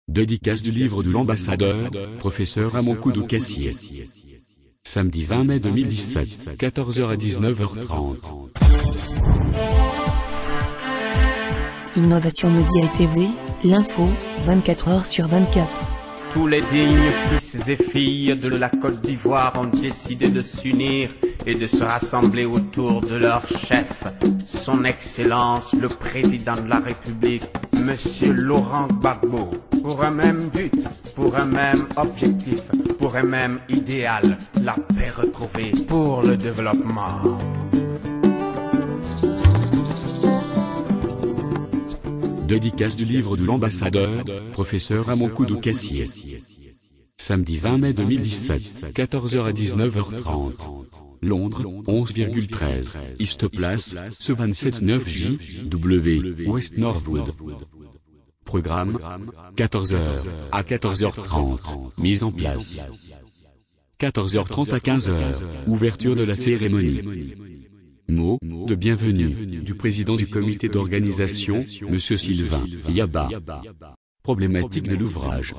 Dédicace du livre de l'ambassadeur, professeur Ramon Koudou-Cassier. Samedi 20 mai 2017, 14h à 19h30. Innovation Média et TV, l'info, 24h sur 24. Tous les dignes fils et filles de la Côte d'Ivoire ont décidé de s'unir et de se rassembler autour de leur chef, son Excellence le Président de la République, Monsieur Laurent Gbagbo, pour un même but, pour un même objectif, pour un même idéal, la paix retrouvée pour le développement. Dédicace du livre de l'ambassadeur, professeur Ramon Koudou-Cassier. Samedi 20 mai 2017, 14h à 19h30. Londres, 11,13. East Place, ce 27-9 JW, West Northwood. Programme, 14h à 14h30. Mise en place. 14h30 à 15h. Ouverture de la cérémonie. Mot de bienvenue du président du comité d'organisation, Monsieur Sylvain Yaba. Problématique de l'ouvrage.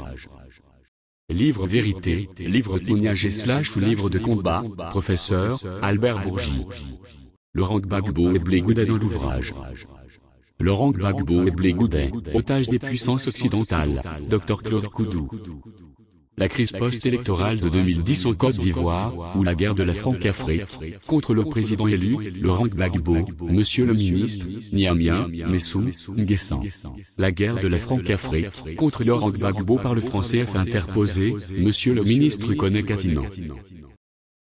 Livre vérité, livre témoignage / livre de combat, professeur Albert Bourgi. Laurent Gbagbo et Blé Goudet dans l'ouvrage. Laurent Gbagbo et Blé Goudet, otage des puissances occidentales, Dr Claude Koudou. La crise post-électorale de 2010 en Côte d'Ivoire, ou la guerre de la Franc-Afrique, contre le président élu, Laurent Gbagbo, Monsieur le ministre, Niamia, Messou, Nguessan. La guerre de la Franc-Afrique, contre Laurent Gbagbo par le franc CF interposé, Monsieur le ministre connaît Katinan.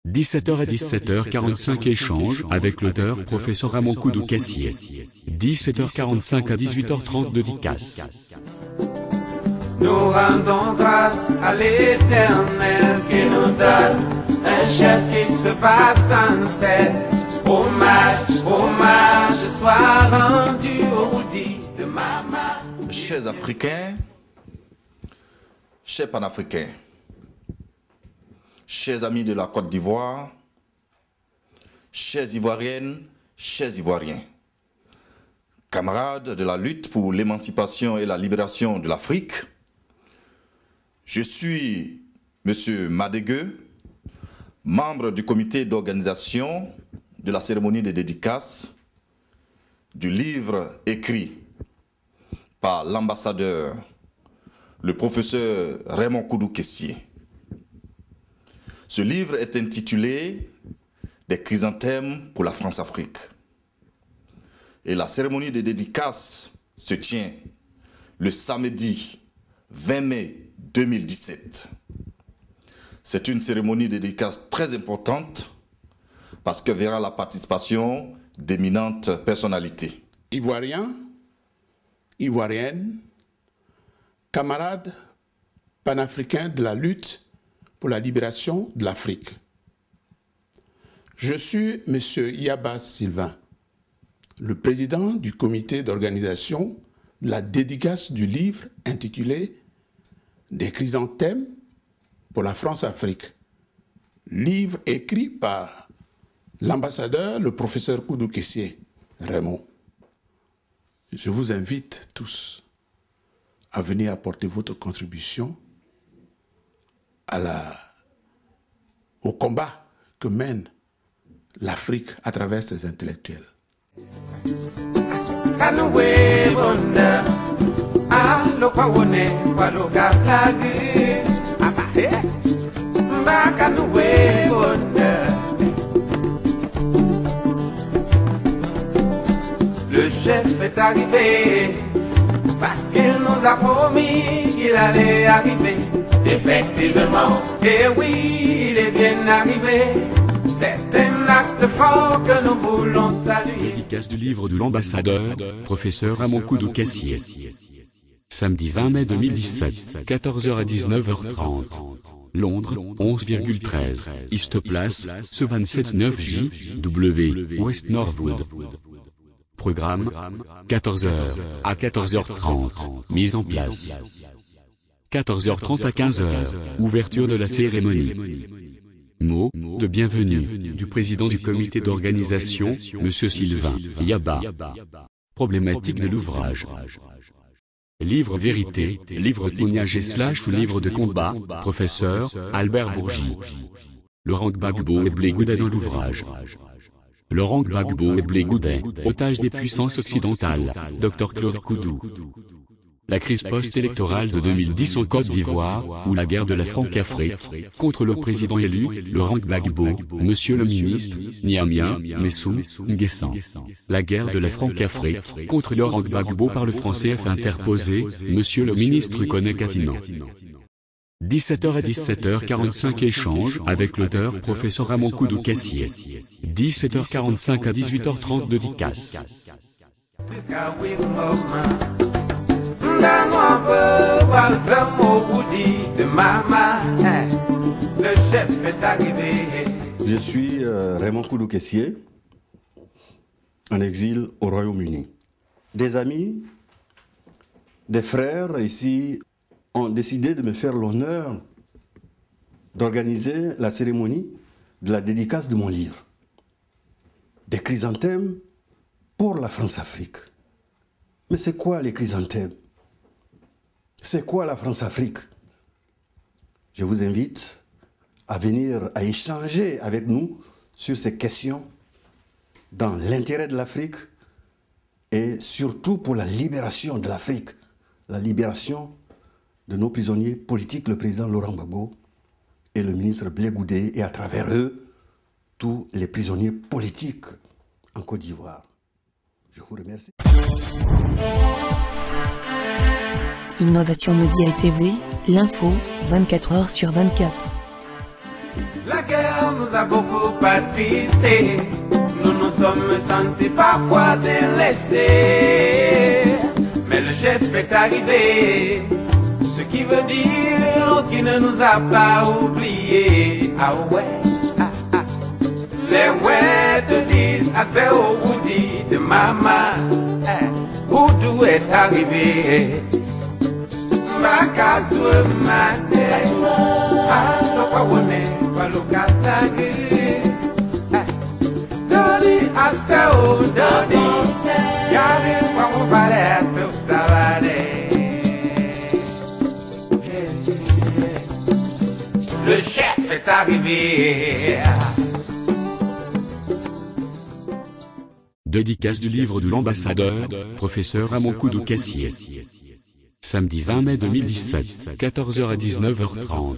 17h à 17h45 échange avec l'auteur professeur Ramon Koudou-Cassier. 17h45 à 18h30 dédicace. Nous rendons grâce à l'Éternel qui nous donne un chef qui se bat sans cesse. Hommage, hommage soit rendu au dit de maman. Chers Africains, chers Panafricains, chers amis de la Côte d'Ivoire, chères Ivoiriennes, chers Ivoiriens, camarades de la lutte pour l'émancipation et la libération de l'Afrique, je suis M. Madegueux, membre du comité d'organisation de la cérémonie de dédicace du livre écrit par l'ambassadeur, le professeur Ramon Koudou-Cassier. Ce livre est intitulé « Des chrysanthèmes pour la France-Afrique ». Et la cérémonie de dédicace se tient le samedi 20 mai 2017. C'est une cérémonie de dédicace très importante parce qu'elle verra la participation d'éminentes personnalités. Ivoiriens, Ivoiriennes, camarades panafricains de la lutte pour la libération de l'Afrique. Je suis M. Yaba Sylvain, le président du comité d'organisation de la dédicace du livre intitulé « Des chrysanthèmes pour la France-Afrique », livre écrit par l'ambassadeur, le professeur Koudou-Cassier, Raymond. Je vous invite tous à venir apporter votre contribution au combat que mène l'Afrique à travers ses intellectuels. Le chef est arrivé parce qu'il nous a promis qu'il allait arriver. Effectivement, et oui, il est bien arrivé. C'est un acte fort que nous voulons saluer. Dédicace du livre de l'ambassadeur, professeur Ramon Koudou-Cassier. Samedi 20 mai 2017, 14h à 19h30. Londres, 11,13. East Place, ce 27-9 JW, West Northwood. Programme, 14h à 14h30. Mise en place. 14h30 à 15h. Ouverture de la cérémonie. Mot de bienvenue du président du comité d'organisation, Monsieur Sylvain Yaba. Problématique de l'ouvrage. Livre vérité, livre témoignage / ou livre de combat, professeur, Albert Bourgi. Laurent Gbagbo et Blé Goudet dans l'ouvrage. Laurent Gbagbo et Blé Goudet, otage des puissances occidentales, Dr Claude Koudou. La crise post-électorale de 2010 en Côte d'Ivoire, ou la guerre de la Franc-Afrique, contre le président élu, Laurent Gbagbo, Monsieur le ministre, Niamia, Messou, Nguessan. La guerre de la Franc-Afrique, contre Laurent Gbagbo par le franc CF interposé, Monsieur le ministre connaît Katinan. 17h à 17h45 échange avec l'auteur professeur Ramon Koudou Cassier. 17h45 à 18h30 dédicace. Le chef est arrivé. Je suis Raymond Koudou Cassier, en exil au Royaume-Uni. Des amis, des frères ici ont décidé de me faire l'honneur d'organiser la cérémonie de la dédicace de mon livre. Des chrysanthèmes pour la France-Afrique. Mais c'est quoi les chrysanthèmes? C'est quoi la France-Afrique? Je vous invite à venir, à échanger avec nous sur ces questions dans l'intérêt de l'Afrique et surtout pour la libération de l'Afrique, la libération de nos prisonniers politiques, le président Laurent Gbagbo et le ministre Blé Goudet, et à travers eux, tous les prisonniers politiques en Côte d'Ivoire. Je vous remercie. Innovation Média et TV, l'info, 24h sur 24. La guerre nous a beaucoup attristés. Nous nous sommes sentis parfois délaissés. Mais le chef est arrivé. Ce qui veut dire qu'il ne nous a pas oubliés. Ah ouais, ah ah. Les ouais te disent assez au Woody de maman. Koudou est arrivé. Makazwe mane, aloka wone, aloka tangi. Dodi aseo, dodi, yari kwa mubare pe ustavare. Le chef est arrivé. Dédicace du livre de l'ambassadeur, professeur Ramon Koudou Cassier. Samedi 20 mai 2017, 14h à 19h30.